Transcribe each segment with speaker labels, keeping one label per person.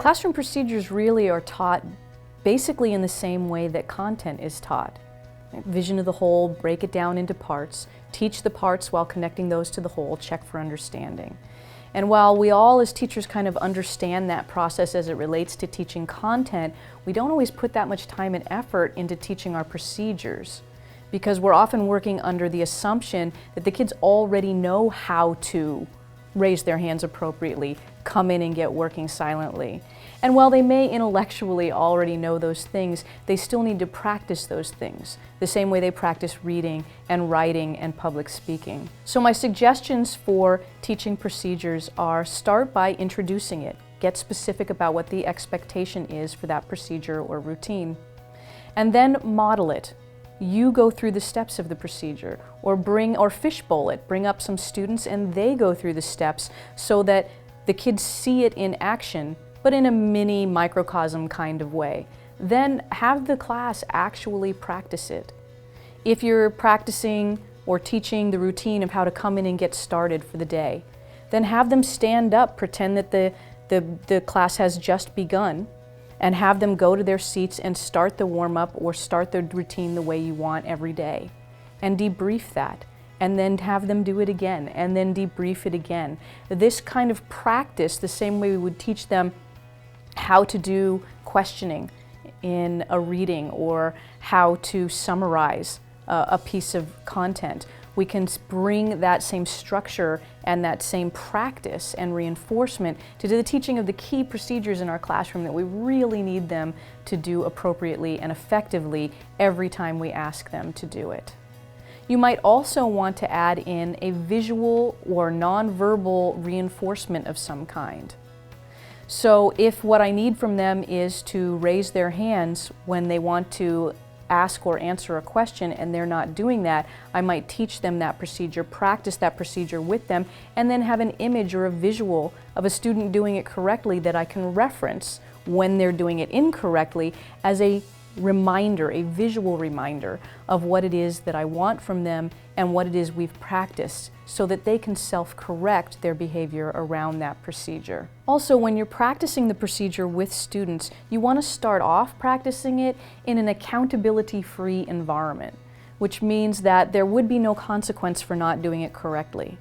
Speaker 1: Classroom procedures really are taught basically in the same way that content is taught. Vision of the whole, break it down into parts, teach the parts while connecting those to the whole, check for understanding. And while we all as teachers kind of understand that process as it relates to teaching content, we don't always put that much time and effort into teaching our procedures, because we're often working under the assumption that the kids already know how to raise their hands appropriately, come in and get working silently. And while they may intellectually already know those things, they still need to practice those things, the same way they practice reading and writing and public speaking. So my suggestions for teaching procedures are: start by introducing it. Get specific about what the expectation is for that procedure or routine. And then model it. You go through the steps of the procedure, or fishbowl it. Bring up some students and they go through the steps so that the kids see it in action, but in a mini microcosm kind of way. Then have the class actually practice it. If you're practicing or teaching the routine of how to come in and get started for the day, then have them stand up, pretend that the class has just begun, and have them go to their seats and start the warm-up or start the routine the way you want every day. And debrief that. And then have them do it again, and then debrief it again. This kind of practice, the same way we would teach them how to do questioning in a reading or how to summarize a piece of content, we can bring that same structure and that same practice and reinforcement to the teaching of the key procedures in our classroom that we really need them to do appropriately and effectively every time we ask them to do it. You might also want to add in a visual or nonverbal reinforcement of some kind. So if what I need from them is to raise their hands when they want to ask or answer a question and they're not doing that, I might teach them that procedure, practice that procedure with them, and then have an image or a visual of a student doing it correctly that I can reference when they're doing it incorrectly as a reminder, a visual reminder of what it is that I want from them and what it is we've practiced, so that they can self-correct their behavior around that procedure. Also, when you're practicing the procedure with students, you want to start off practicing it in an accountability-free environment, which means that there would be no consequence for not doing it correctly.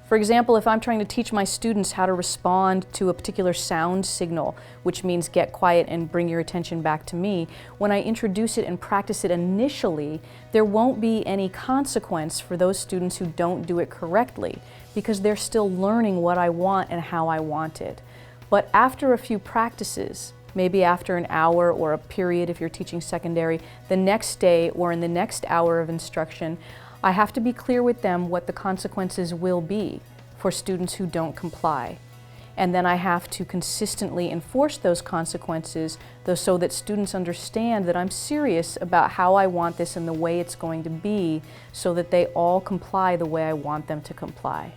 Speaker 1: For example, if I'm trying to teach my students how to respond to a particular sound signal, which means get quiet and bring your attention back to me, when I introduce it and practice it initially, there won't be any consequence for those students who don't do it correctly, because they're still learning what I want and how I want it. But after a few practices, maybe after an hour or a period if you're teaching secondary, the next day or in the next hour of instruction, I have to be clear with them what the consequences will be for students who don't comply. And then I have to consistently enforce those consequences so that students understand that I'm serious about how I want this and the way it's going to be, so that they all comply the way I want them to comply.